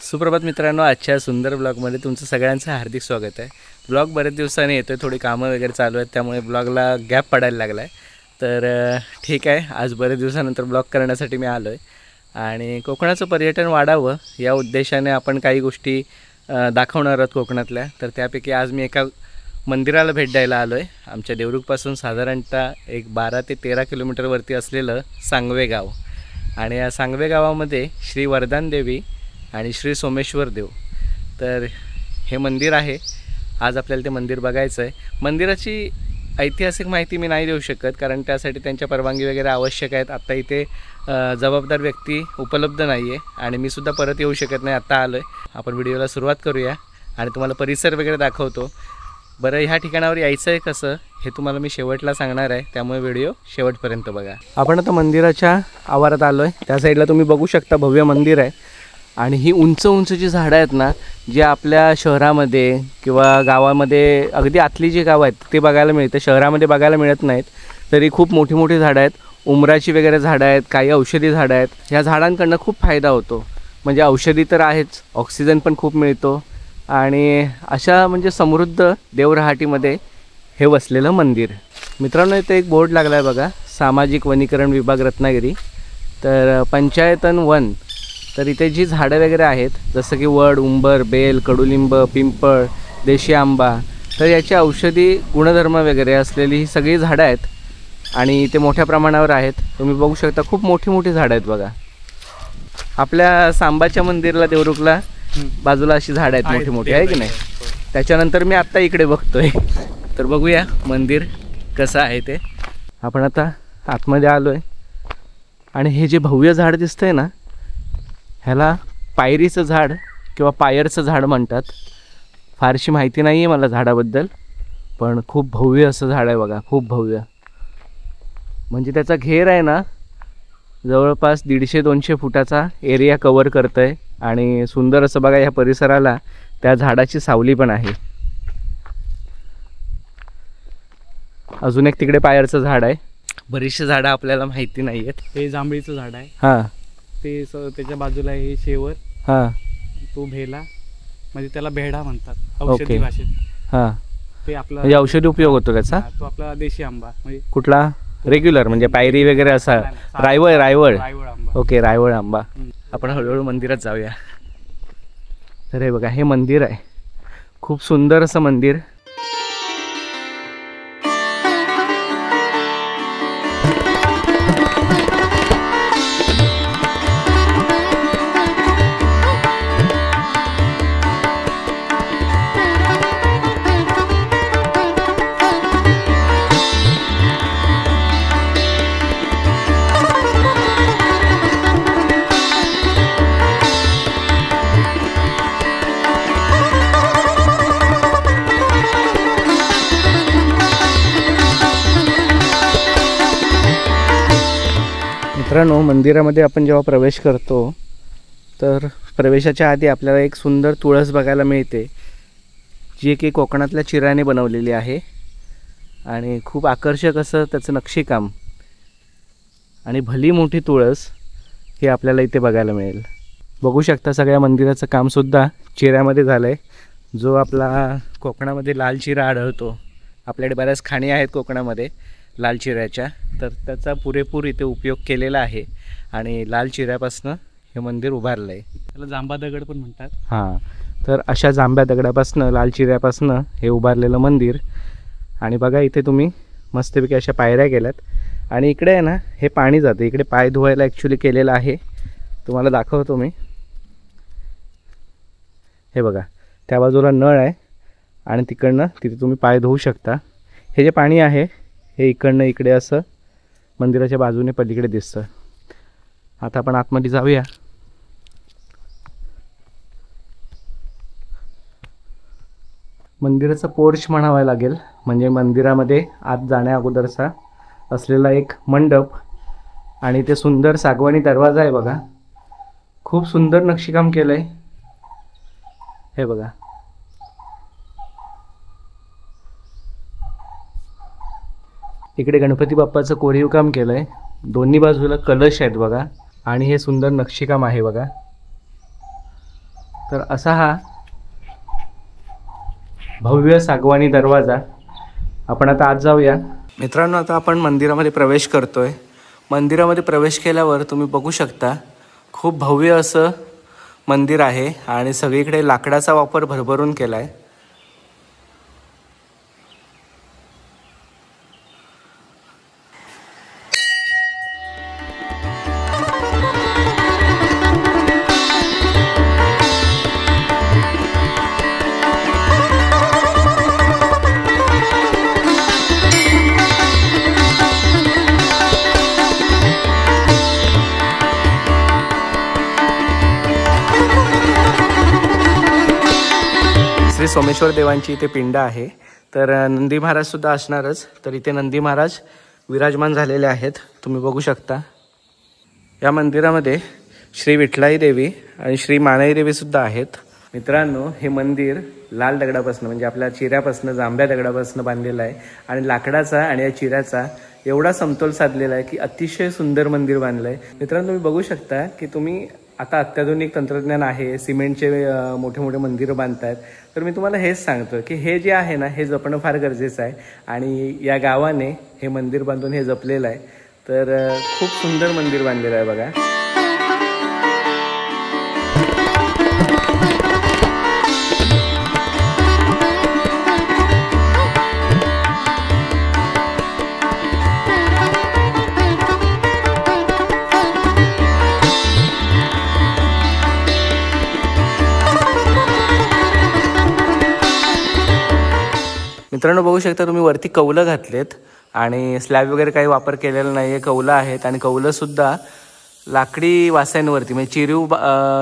सुप्रभात मित्रांनो, आजच्या सुंदर ब्लॉगमध्ये तुमचं सगळ्यांचं हार्दिक स्वागत आहे। ब्लॉग बरेच दिवसांनी येतोय, थोडी कामं वगैरे चालू आहेत त्यामुळे ब्लॉगला गॅप पडायला लागला आहे। तर ठीक आहे, आज बरेच दिवसानंतर ब्लॉग करण्यासाठी मी आलो आहे आणि कोकणाचं पर्यटन वाढावं या उद्देशाने आपण काही गोष्टी दाखवणार आहोत कोकणातल्या। तर त्यापैकी आज मी एका मंदिराला भेट द्यायला आलो आहे। आमच्या देवरुखपासून साधारणतः एक 12 ते 13 किलोमीटरवरती असलेलं सांगवे गाव आणि या सांगवे गावामध्ये श्री वरदान देवी आणि श्री सोमेश्वर देव तर हे मंदिर आहे। आज आपल्याला ते मंदिर बघायचं आहे। मंदिराची ऐतिहासिक माहिती मी नाही देऊ शकत कारण त्यासाठी त्यांच्या परवानगी वगैरे आवश्यक आहेत। आता इथे जबाबदार व्यक्ती उपलब्ध नाही आहे आणि मी सुद्धा परत येऊ शकत नाही, आत्ता आलो आहे। आपण व्हिडिओला सुरुवात करूया आणि तुम्हाला परिसर वगैरे दाखवतो। बरं, ह्या ठिकाणावर यायचं आहे कसं हे तुम्हाला मी शेवटला सांगणार आहे, त्यामुळे व्हिडिओ शेवटपर्यंत बघा। आपण आता मंदिराच्या आवारात आलो आहे। त्या साईडला तुम्ही बघू शकता भव्य मंदिर आहे आणि ही उंच उंच जी झाडं आहेत ना, जे आपल्या शहरामध्ये किंवा गावामध्ये अगदी आतली जी गावं आहेत ते बघायला मिळते, शहरामध्ये बघायला मिळत नाहीत। तरी खूप मोठी मोठी झाडं आहेत, उमराची वगैरे झाडं आहेत, काही औषधी झाडं आहेत। ह्या झाडांकडनं खूप फायदा होतो, म्हणजे औषधी तर आहेच, ऑक्सिजन पण खूप मिळतो आणि अशा म्हणजे समृद्ध देवरहाटीमध्ये हे वसलेलं मंदिर। मित्रांनो, इथे एक बोर्ड लागला आहे बघा, सामाजिक वनीकरण विभाग रत्नागिरी। तर पंचायतन वन, तर इथे जी झाडं वगैरे आहेत जसं की वड, उंबर, बेल, कडुलिंब, पिंपळ, देशी आंबा, तर याची औषधी गुणधर्म वगैरे असलेली ही सगळी झाडं आहेत आणि इथे मोठ्या प्रमाणावर आहेत। तुम्ही बघू शकता खूप मोठी मोठी झाडं आहेत बघा। आपल्या सांबाच्या मंदिरला देवरुखला बाजूला अशी झाडं आहेत मोठी मोठी, आहे की नाही? त्याच्यानंतर मी आत्ता इकडे बघतोय, तर बघूया मंदिर कसं आहे ते। आपण आता आतमध्ये आलो आहे आणि हे जे भव्य झाड दिसतंय ना, ह्याला पायरीचं झाड किंवा पायरचं झाड म्हणतात। फारशी माहिती नाही आहे मला झाडाबद्दल, पण खूप भव्य असं झाड आहे बघा, खूप भव्य। म्हणजे त्याचा घेर आहे ना जवळपास 150-200 फुटाचा एरिया कवर करतं आहे आणि सुंदर असं बघा ह्या परिसराला त्या झाडाची सावली पण आहे। अजून एक तिकडे पायरचं झाड आहे। बरीचशी झाडं आपल्याला माहिती नाही आहेत। हे जांभळीचं झाड आहे, हां, ते त्याच्या बाजूला हे शेवर, हां, तो भेला, म्हणजे त्याला भेडा म्हणतात औषधी भाषेत। हां, ते आपला म्हणजे औषधी उपयोग होतो त्याचा। तो आपला देशी आंबा, म्हणजे कुठला? रेग्युलर म्हणजे पायरी वगैरे असा? रायवळ रायवळ आंबा। ओके, रायवळ आंबा। आपण हळूहळू मंदिरात जाऊया। तर हे बघा, हे मंदिर आहे, खूप सुंदर असं मंदिर। मित्रांनो, मंदिरामध्ये आपण जेव्हा प्रवेश करतो तर प्रवेशाच्या आधी आपल्याला एक सुंदर तुळस बघायला मिळते, जी की कोकणातल्या चिराने बनवलेली आहे आणि खूप आकर्षक असं त्याचं नक्षीकाम आणि भली मोठी तुळस हे आपल्याला इथे बघायला मिळेल। बघू शकता सगळ्या मंदिराचं कामसुद्धा चिऱ्यामध्ये झालं आहे, जो आपला कोकणामध्ये लाल चिरा आढळतो। आपल्याकडे बऱ्याच खाणी आहेत कोकणामध्ये लाल चिऱ्याच्या, तर त्याचा पुरेपूर इथे उपयोग केलेला आहे आणि लाल चिऱ्यापासून हे मंदिर उभारलं आहे। त्याला जांबा दगड पण म्हणतात। हां, तर अशा जांभ्या दगडापासून, लाल चिऱ्यापासून हे उभारलेलं मंदिर। आणि बघा इथे तुम्ही मस्तपैकी अशा पायऱ्या गेल्यात आणि इकडे आहे ना हे पाणी जातं, इकडे पाय धुवायला ॲक्च्युली केलेलं आहे, तुम्हाला दाखवतो मी। हे बघा, त्या बाजूला नळ आहे आणि तिकडनं तिथे तुम्ही पाय धुवू शकता। हे जे पाणी आहे हे इकडनं इकडे असं मंदिराच्या बाजूने पलीकडे दिसतं। आता आपण आतमध्ये जाऊया। मंदिराचा पोर्च म्हणावा लागेल, म्हणजे मंदिरामध्ये आत जाण्या अगोदरचा असलेला एक मंडप आणि ते सुंदर सागवानी दरवाजा आहे बघा, खूप सुंदर नक्षीकाम केलं आहे। हे बघा, इकडे गणपती बाप्पाचं कोरीव काम केलं आहे, दोन्ही बाजूला कलश आहेत बघा आणि हे सुंदर नक्षीकाम आहे बघा। तर असा हा भव्य सागवानी दरवाजा. आपण आता आत जाऊया. मित्रांनो, आता आपण मंदिरामध्ये प्रवेश करतोय. मंदिरामध्ये प्रवेश केल्यावर तुम्ही बघू शकता खूप भव्य असं मंदिर आहे आणि सगळीकडे लाकडाचा वापर भरभरून केला आहे. श्री सोमेश्वर देवांची इथे पिंड आहे. तर नंदी महाराज सुद्धा असणारच. तर इथे नंदी महाराज विराजमान झालेले आहेत, तुम्ही बघू शकता. या मंदिरामध्ये श्री विठलाई देवी आणि श्री मानाई देवी सुद्धा आहेत. मित्रांनो, हे मंदिर लाल दगडापासून म्हणजे आपल्या चिऱ्यापासून जांभ्या दगडापासून बांधलेलं आहे आणि लाकडाचा आणि या चिऱ्याचा एवढा समतोल साधलेला आहे की अतिशय सुंदर मंदिर बांधलं आहे. मित्रांनो, तुम्ही बघू शकता की तुम्ही आता अत्याधुनिक तंत्रज्ञान आहे, सिमेंटचे मोठे मोठे मंदिरं बांधतायत. तर मी तुम्हाला हेच सांगतो की हे जे आहे ना, हे जपणं फार गरजेचं आहे आणि या गावाने हे मंदिर बांधून हे जपलेलं आहे. तर खूप सुंदर मंदिर बांधलेलं आहे बघा. मित्रांनो, बघू शकता तुम्ही वरती कौलं घातलेत आणि स्लॅब वगैरे काही वापर केलेला नाही आहे. कौलं आहेत आणि कौलंसुद्धा लाकडी वासांवरती म्हणजे चिरीव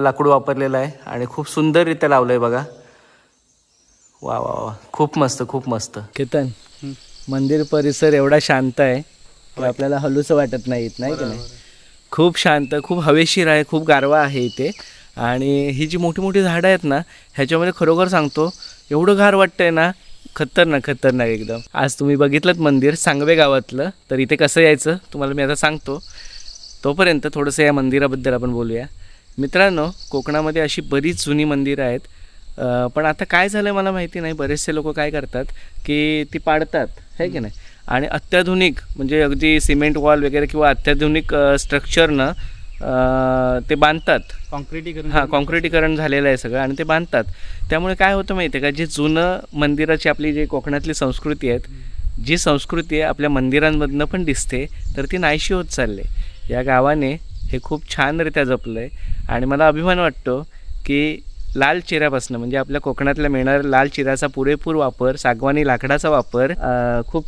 लाकूड वापरलेलं आहे आणि खूप सुंदररित्या लावलं आहे बघा. वा वा वा, खूप मस्त, खूप मस्त. केतन, मंदिर परिसर एवढा शांत आहे की आपल्याला हलूसं वाटत नाही की नाही. खूप शांत, खूप हवेशीर आहे, खूप गारवा आहे इथे. आणि ही जी मोठी मोठी झाडं आहेत ना, ह्याच्यामध्ये खरोखर सांगतो एवढं गार वाटतंय ना, खतरनाक खतरनाक एकदम. आज तुम्ही बघितलं मंदिर सांगवे गावातलं. तर इथे कसं यायचं तुम्हाला मी आता सांगतो. तोपर्यंत थोडंसं या मंदिराबद्दल आपण बोलूया. मित्रांनो, कोकणामध्ये अशी बरीच जुनी मंदिरं आहेत. पण आता काय झालं मला माहिती नाही. बरेचसे लोक काय करतात की ती पाडतात, है की नाही, आणि अत्याधुनिक म्हणजे अगदी सिमेंट वॉल वगैरे किंवा अत्याधुनिक स्ट्रक्चरनं ते बांधतात. कॉन्क्रिटीकरण झालेलं आहे सगळं आणि ते बांधतात. त्यामुळे काय होतं माहिती आहे का, जे जुनं मंदिराची आपली जी कोकणातली संस्कृती आहेत, जी संस्कृती आहे आपल्या मंदिरांमधनं पण दिसते, तर ती नाहीशी होत चालली. या गावाने हे खूप छानरित्या जपलं आहे आणि मला अभिमान वाटतो की लाल चिऱ्यापासून म्हणजे आपल्या कोकणातल्या मिळणाऱ्या लाल चिऱ्याचा पुरेपूर वापर, सागवानी लाकडाचा वापर खूप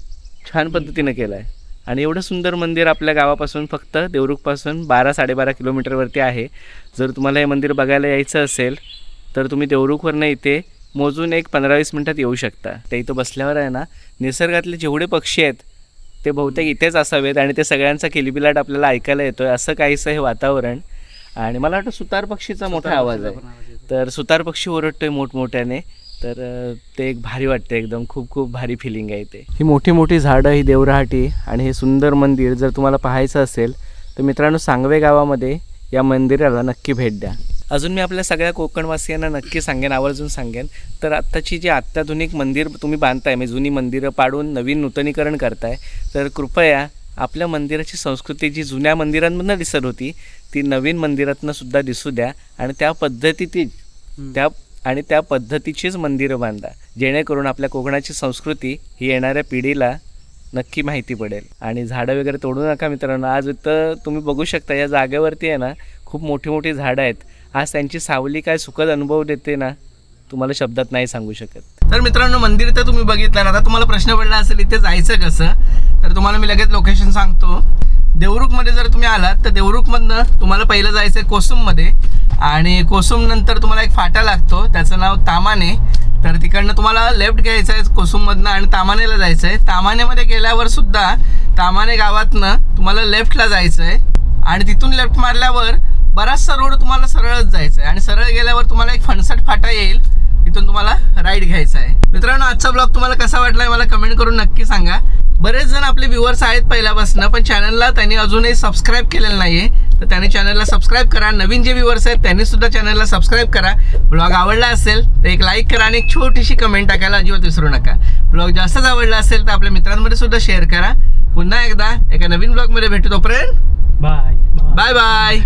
छान पद्धतीनं केला आहे. आणि एवढं सुंदर मंदिर आपल्या गावापासून फक्त देवरुखपासून 12-12.5 किलोमीटरवरती आहे. जर तुम्हाला हे मंदिर बघायला यायचं असेल तर तुम्ही देवरुखवरनं इथे मोजून एक 15-20 मिनटात येऊ शकता. ते इथं बसल्यावर आहे ना, निसर्गातले जेवढे पक्षी आहेत ते बहुतेक इथेच असावेत आणि ते सगळ्यांचा किलबिलाट आपल्याला ऐकायला येतोय असं काहीसं हे वातावरण. आणि मला वाटतं सुतार पक्षीचा मोठा आवाज आहे. तर सुतार पक्षी ओरडतोय मोठमोठ्याने. तर ते एक भारी वाटतं एकदम. खूप खूप भारी फिलिंग आहे ते. ही मोठी मोठी झाडं, ही देवराहाटी आणि हे सुंदर मंदिर जर तुम्हाला पाहायचं असेल तर मित्रांनो, सांगवे गावामध्ये या मंदिराला नक्की भेट द्या. अजून मी आपल्या सगळ्या कोकणवासियांना नक्की सांगेन, आवर्जून सांगेन. तर आत्ताची जी अत्याधुनिक मंदिर तुम्ही बांधताय, म्हणजे जुनी मंदिरं पाडून नवीन नूतनीकरण करताय, तर कृपया आपल्या मंदिराची संस्कृती जी जुन्या मंदिरांमधून दिसत होती ती नवीन मंदिरातनं सुद्धा दिसू द्या आणि त्या पद्धतीचीच मंदिरं बांधा, जेणेकरून आपल्या कोकणाची संस्कृती ही येणाऱ्या पिढीला नक्की माहिती पडेल. आणि झाडं वगैरे तोडू नका मित्रांनो. आज इथं तुम्ही बघू शकता या जागेवरती आहे ना, खूप मोठी मोठी झाडं आहेत. आज त्यांची सावली काय सुखद अनुभव देते ना, तुम्हाला शब्दात नाही सांगू शकत. तर मित्रांनो, मंदिर तर तुम्ही बघितलं. आता तुम्हाला प्रश्न पडला असेल इथे जायचं कसं, तर तुम्हाला मी लगेच लोकेशन सांगतो. देवरुखमध्ये जर तुम्ही आलात तर देवरुखमधनं तुम्हाला पहिलं जायचं आहे कोसुममध्ये आणि कोसुम नंतर तुम्हाला एक फाटा लागतो, त्याचं नाव तामाने. तर तिकडनं तुम्हाला लेफ्ट घ्यायचं आहे कोसुममधनं आणि तामानेला जायचं आहे. तामानेमध्ये गेल्यावर सुद्धा तामाने गावातनं तुम्हाला लेफ्टला जायचं आहे आणि तिथून लेफ्ट मारल्यावर बराचसा रोड तुम्हाला सरळच जायचं आहे आणि सरळ गेल्यावर तुम्हाला एक फणसट फाटा येईल, तिथून तुम्हाला राईट घ्यायचा आहे. मित्रांनो, आजचा ब्लॉग तुम्हाला कसा वाटला मला कमेंट करून नक्की सांगा. बरेच जण आपले व्ह्यूअर्स आहेत पहिल्यापासून, पण चॅनलला त्यांनी अजूनही सबस्क्राईब केलेलं नाही आहे. तर त्याने चॅनलला सबस्क्राईब करा. नवीन जे व्ह्यूअर्स आहेत त्यांनी सुद्धा चॅनलला सबस्क्राईब करा. ब्लॉग आवडला असेल तर एक लाईक करा आणि एक छोटीशी कमेंट टाकायला अजिबात विसरू नका. ब्लॉग जास्तच आवडला असेल तर आपल्या मित्रांमध्ये सुद्धा शेअर करा. पुन्हा एकदा एका नवीन ब्लॉगमध्ये भेटू. तोपर्यंत बाय बाय बाय.